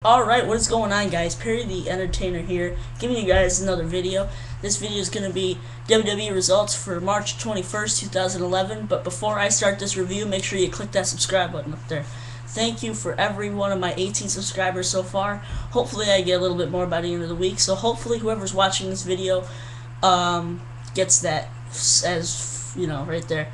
Alright, what is going on, guys? Perry the Entertainer here, giving you guys another video. This video is going to be WWE results for March 21st, 2011, but before I start this review, make sure you click that subscribe button up there. Thank you for every one of my 18 subscribers so far. Hopefully I get a little bit more by the end of the week, so hopefully whoever's watching this video gets that, as, you know, right there.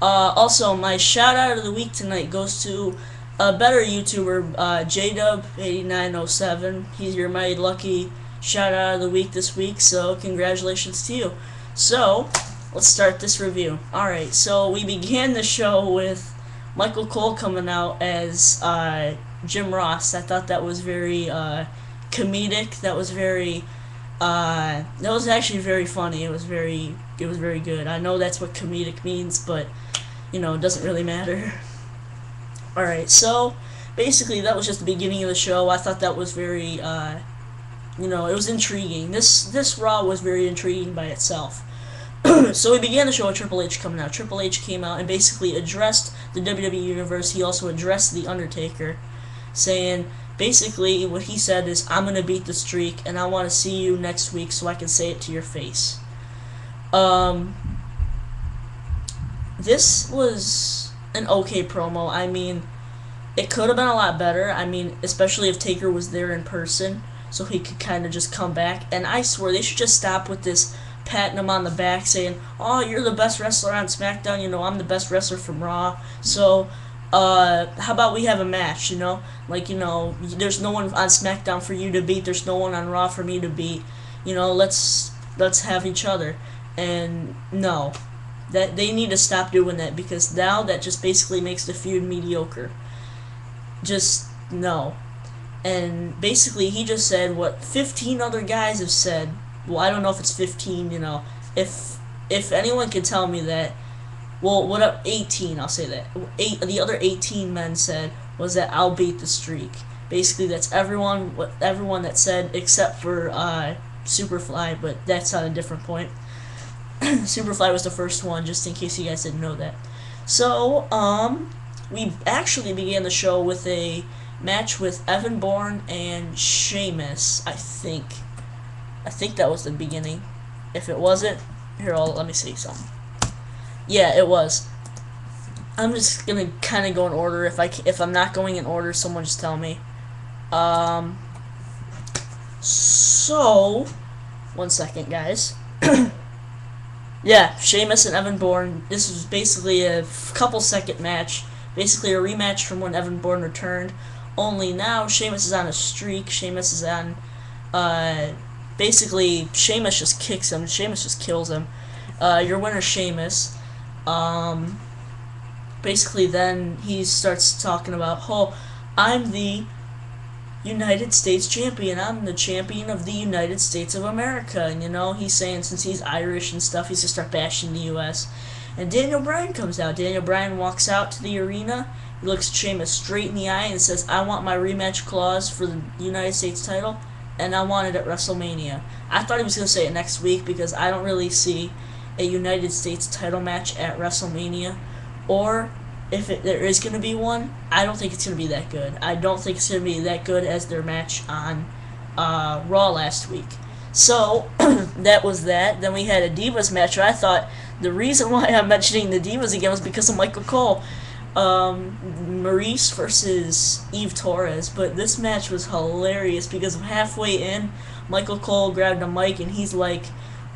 Also, my shout out of the week tonight goes to a better YouTuber, JDub8907. He's your mighty lucky shout out of the week this week, so congratulations to you. So, let's start this review. Alright, so we began the show with Michael Cole coming out as Jim Ross. I thought that was very comedic. That was actually very funny. It was very good. I know that's what comedic means, but you know, it doesn't really matter. Alright, so basically that was just the beginning of the show. I thought that was very, you know, it was intriguing. This Raw was very intriguing by itself. So we began the show with Triple H coming out. Triple H came out and basically addressed the WWE Universe. He also addressed The Undertaker, saying, basically what he said is, I'm going to beat the streak, and I want to see you next week so I can say it to your face. This was an okay promo. I mean, it could have been a lot better. I mean, especially if Taker was there in person, so he could kind of just come back. And I swear, they should just stop with this patting him on the back, saying, oh, you're the best wrestler on SmackDown, you know, I'm the best wrestler from Raw, so, how about we have a match, you know? Like, you know, there's no one on SmackDown for you to beat, there's no one on Raw for me to beat, you know, let's have each other. And, no. That they need to stop doing that, because now that just basically makes the feud mediocre. Just no. And basically he just said what 15 other guys have said. Well, I don't know if it's 15, you know. If anyone could tell me that, well, what up 18, I'll say that. The other 18 men said was that I'll beat the streak. Basically that's everyone that said, except for Superfly, but that's on a different point. Superfly was the first one, just in case you guys didn't know that. So, we actually began the show with a match with Evan Bourne and Sheamus, I think. I think that was the beginning. If it wasn't, here, let me see something. Yeah, it was. I'm just gonna kind of go in order. If I'm not going in order, someone just tell me. So, one second, guys. Yeah, Sheamus and Evan Bourne. This was basically a couple second match. Basically a rematch from when Evan Bourne returned. Only now Sheamus is on a streak. Sheamus is on, basically Sheamus just kicks him. Sheamus just kills him. Your winner, Sheamus. Basically then he starts talking about, oh, I'm the United States champion. I'm the champion of the United States of America. And, you know, he's saying since he's Irish and stuff, he's going to start bashing the U.S. And Daniel Bryan comes out. Daniel Bryan walks out to the arena. He looks Sheamus straight in the eye and says, I want my rematch clause for the United States title, and I want it at WrestleMania. I thought he was going to say it next week, because I don't really see a United States title match at WrestleMania. Or if there is going to be one, I don't think it's going to be that good. I don't think it's going to be that good as their match on Raw last week. So, that was that. Then we had a Divas match. I thought the reason why I'm mentioning the Divas again was because of Michael Cole. Maurice versus Eve Torres. But this match was hilarious, because halfway in, Michael Cole grabbed a mic and he's like,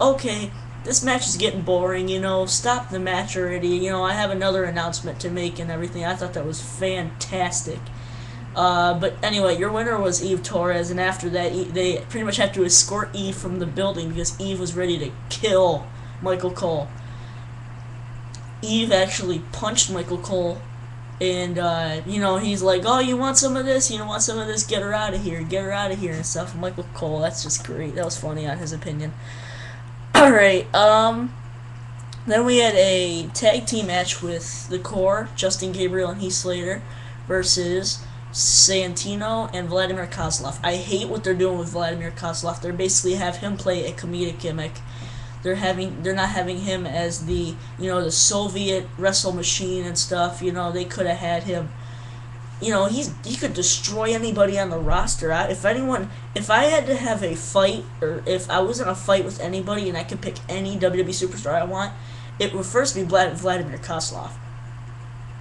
okay, this match is getting boring, you know, stop the match already, you know, I have another announcement to make and everything. I thought that was fantastic. But anyway, your winner was Eve Torres, and after that, they pretty much had to escort Eve from the building, because Eve was ready to kill Michael Cole. Eve actually punched Michael Cole, and, you know, he's like, oh, you want some of this? You want some of this? Get her out of here, and stuff. And Michael Cole, that's just great. That was funny on his opinion. Alright, then we had a tag team match with the Core, Justin Gabriel and Heath Slater, versus Santino and Vladimir Kozlov. I hate what they're doing with Vladimir Kozlov. They basically have him play a comedic gimmick. They're not having him as the, you know, the Soviet wrestle machine and stuff. You know, they could have had him he could destroy anybody on the roster. If I had to have a fight, or if I was in a fight with anybody and I could pick any WWE superstar I want, it would first be Vladimir Kozlov.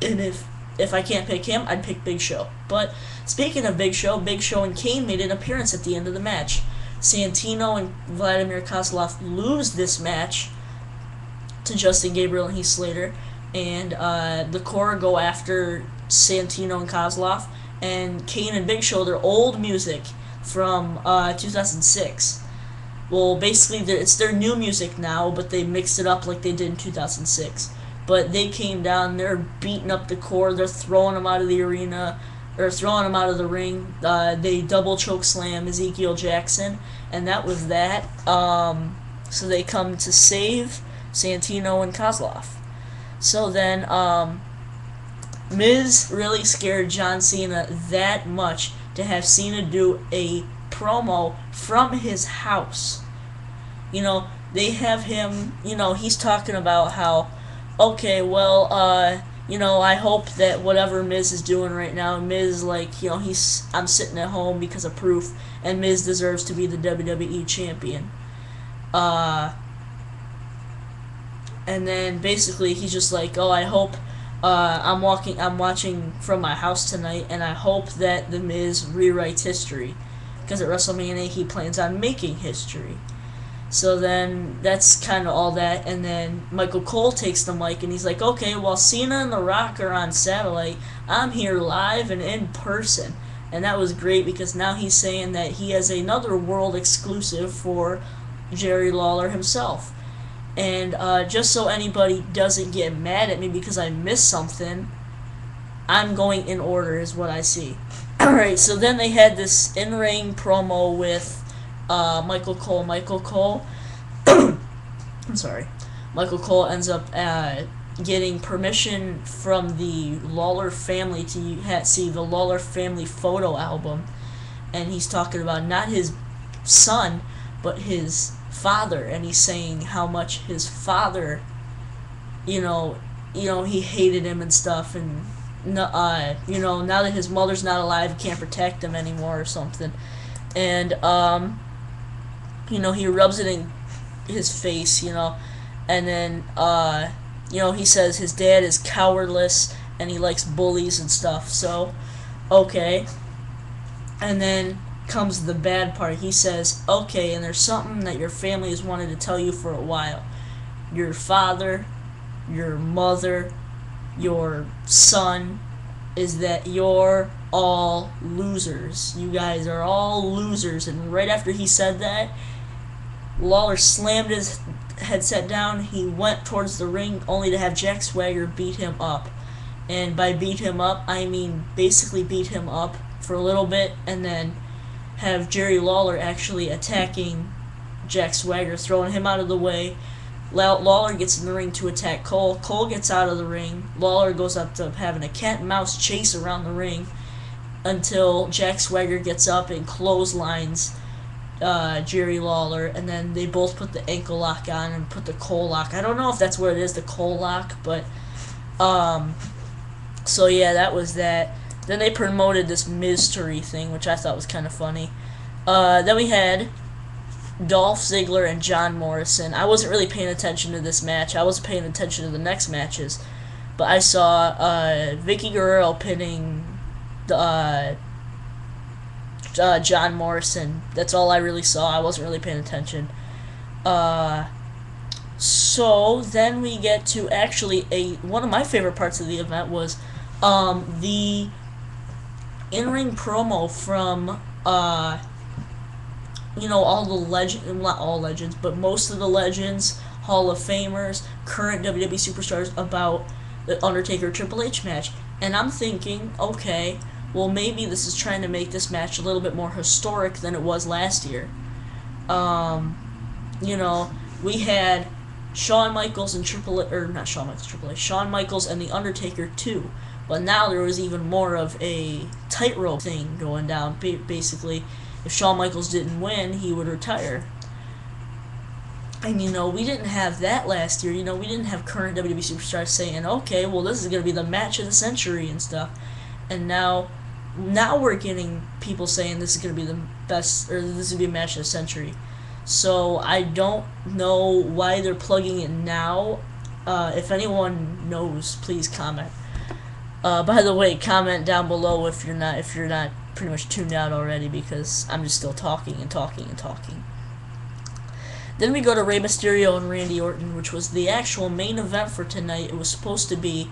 And if I can't pick him, I'd pick Big Show. But speaking of Big Show and Kane made an appearance at the end of the match. Santino and Vladimir Kozlov lose this match to Justin Gabriel and Heath Slater, and the Core go after Santino and Kozlov, and Kane and Big Show, their old music from 2006. Well, basically, it's their new music now, but they mixed it up like they did in 2006. But they came down, they're beating up the Core, they're throwing them out of the arena, or throwing him out of the ring. They double choke slam Ezekiel Jackson, and that was that. So they come to save Santino and Kozlov. So then, Miz really scared John Cena that much to have Cena do a promo from his house. They have him, he's talking about how, okay, well, I hope that whatever Miz is doing right now, Miz, I'm sitting at home because of proof, and Miz deserves to be the WWE champion. And then basically he's just like, oh, I hope, I'm watching from my house tonight, and I hope that the Miz rewrites history, because at WrestleMania he plans on making history. So then that's kind of all that, and then Michael Cole takes the mic and he's like, okay, while Cena and The Rock are on satellite, I'm here live and in person. And that was great, because now he's saying that he has another world exclusive for Jerry Lawler himself. And just so anybody doesn't get mad at me because I missed something, I'm going in order is what I see. Alright, so then they had this in-ring promo with Michael Cole. I'm sorry. Michael Cole ends up getting permission from the Lawler family to see the Lawler family photo album, and he's talking about not his son, but his father, and he's saying how much his father, he hated him and stuff, and now that his mother's not alive, he can't protect him anymore or something, and he rubs it in his face, and then, he says his dad is cowardless and he likes bullies and stuff, so, okay. And then comes the bad part. He says, okay, and there's something that your family has wanted to tell you for a while. Your father, your mother, your son, is that you're all losers. You guys are all losers. And right after he said that, Lawler slammed his headset down. He went towards the ring only to have Jack Swagger beat him up. And by beat him up, I mean basically beat him up for a little bit and then have Jerry Lawler actually attacking Jack Swagger, throwing him out of the way. Lawler gets in the ring to attack Cole. Cole gets out of the ring. Lawler goes up to having a cat and mouse chase around the ring until Jack Swagger gets up and clotheslines Jerry Lawler, and then they both put the ankle lock on and put the Cole lock. I don't know if that's what it is, the Cole lock, but so yeah, that was that. Then they promoted this mystery thing, which I thought was kind of funny. Then we had Dolph Ziggler and John Morrison. I wasn't really paying attention to this match. I wasn't paying attention to the next matches, but I saw Vicky Guerrero pinning John Morrison. That's all I really saw. I wasn't really paying attention. So then we get to actually one of my favorite parts of the event was the in-ring promo from all the not all legends, but most of the legends, Hall of Famers, current WWE superstars about the Undertaker Triple H match. And I'm thinking, okay, well, maybe this is trying to make this match a little bit more historic than it was last year. We had Shawn Michaels and Shawn Michaels and The Undertaker too. But now there was even more of a tightrope thing going down. Basically, if Shawn Michaels didn't win, he would retire. And, we didn't have that last year. We didn't have current WWE superstars saying, okay, well, this is going to be the match of the century and stuff. and now we're getting people saying this is going to be the best, or this is going to be a match of the century. So I don't know why they're plugging it now. If anyone knows, please comment. By the way, comment down below if you're not pretty much tuned out already, because I'm just still talking and talking and talking. Then we go to Rey Mysterio and Randy Orton, which was the actual main event for tonight. It was supposed to be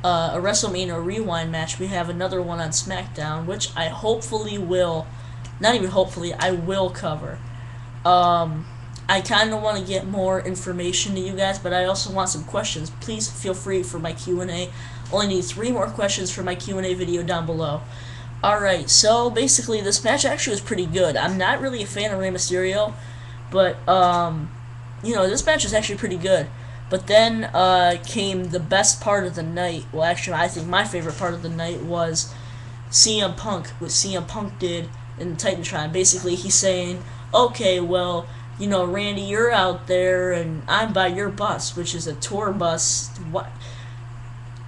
a WrestleMania Rewind match. We have another one on SmackDown, which I hopefully will, not even hopefully, I will cover. I kind of want to get more information to you guys, but I also want some questions. Please feel free for my Q&A. Only need 3 more questions for my Q&A video down below. Alright, so basically this match actually was pretty good. I'm not really a fan of Rey Mysterio, but, you know, this match was actually pretty good. But then came the best part of the night. Well, actually, I think my favorite part of the night was CM Punk, what CM Punk did in the Titantron. Basically, he's saying, okay, well, you know, Randy, you're out there, and I'm by your bus, which is a tour bus. What?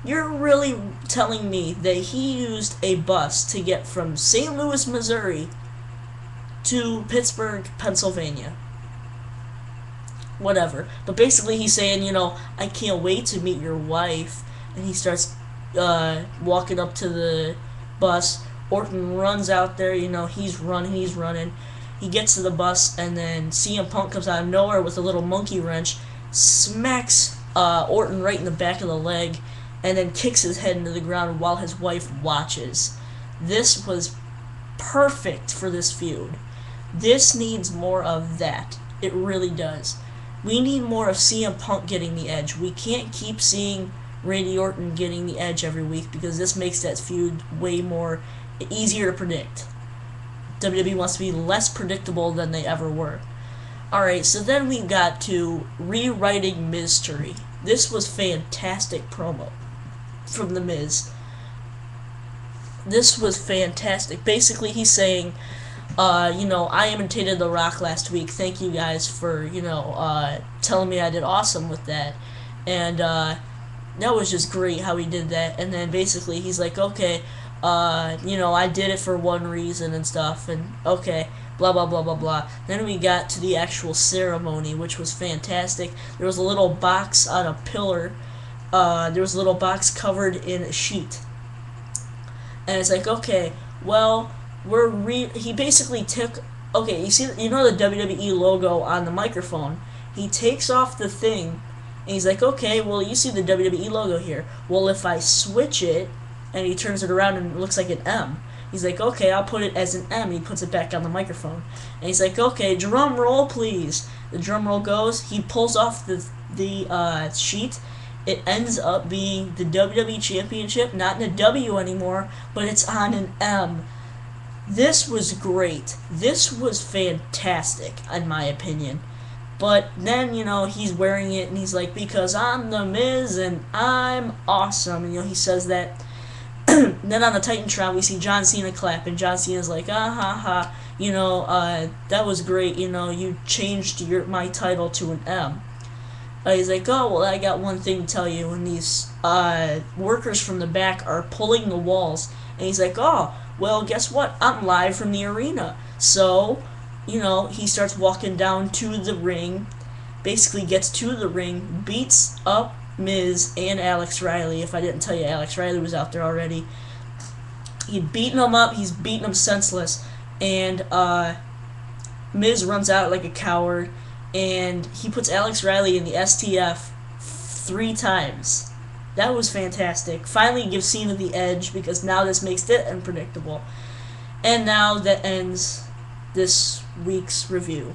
You're really telling me that he used a bus to get from St. Louis, Missouri to Pittsburgh, Pennsylvania. Whatever. But basically he's saying, you know, I can't wait to meet your wife. And he starts walking up to the bus. Orton runs out there, you know, he's running. He gets to the bus, and then CM Punk comes out of nowhere with a little monkey wrench, smacks Orton right in the back of the leg, and then kicks his head into the ground while his wife watches. This was perfect for this feud. This needs more of that. It really does. We need more of CM Punk getting the edge. We can't keep seeing Randy Orton getting the edge every week, because this makes that feud way more easier to predict. WWE wants to be less predictable than they ever were. Alright, so then we got to rewriting Mystery. This was fantastic promo from The Miz. This was fantastic. Basically, he's saying, you know, I imitated The Rock last week. Thank you guys for, you know, telling me I did awesome with that. And that was just great how he did that. And then basically he's like, okay, you know, I did it for one reason and stuff, and okay, blah blah blah blah blah. Then we got to the actual ceremony, which was fantastic. There was a little box on a pillar. There was a little box covered in a sheet, and it's like, okay, well, he basically took, okay, you know the WWE logo on the microphone. He takes off the thing, and he's like, okay, well, you see the WWE logo here. Well, if I switch it, and he turns it around and it looks like an M. He's like, okay, I'll put it as an M. He puts it back on the microphone. And he's like, okay, drum roll, please. The drum roll goes. He pulls off the sheet. It ends up being the WWE Championship, not in a W anymore, but it's on an M. This was great. This was fantastic, in my opinion. But then, you know, he's wearing it, and he's like, because I'm The Miz, and I'm awesome. And, you know, he says that. Then on the Titantron, we see John Cena clap, and John Cena's like, ah ha ha, you know, that was great, you know, you changed my title to an M. He's like, oh, well, I got one thing to tell you, and these workers from the back are pulling the walls, and he's like, oh, well, guess what, I'm live from the arena. So, you know, he starts walking down to the ring, basically gets to the ring, beats up Miz and Alex Riley. If I didn't tell you, Alex Riley was out there already. He'd beaten him up, he's beaten him senseless, and Miz runs out like a coward, and he puts Alex Riley in the STF 3 times. That was fantastic. Finally gives Cena the edge, because now this makes it unpredictable. And now that ends this week's review.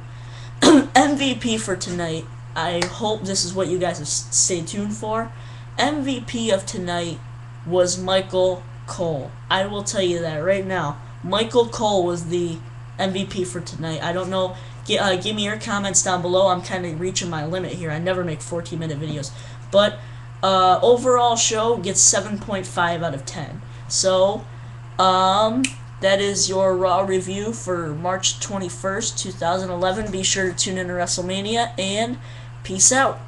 MVP for tonight. I hope this is what you guys have stayed tuned for. MVP of tonight was Michael Cole. I will tell you that right now. Michael Cole was the MVP for tonight. I don't know. Give me your comments down below. I'm kind of reaching my limit here. I never make 14-minute videos. But overall show gets 7.5 out of 10. So, that is your Raw review for March 21st, 2011. Be sure to tune in to WrestleMania, and peace out.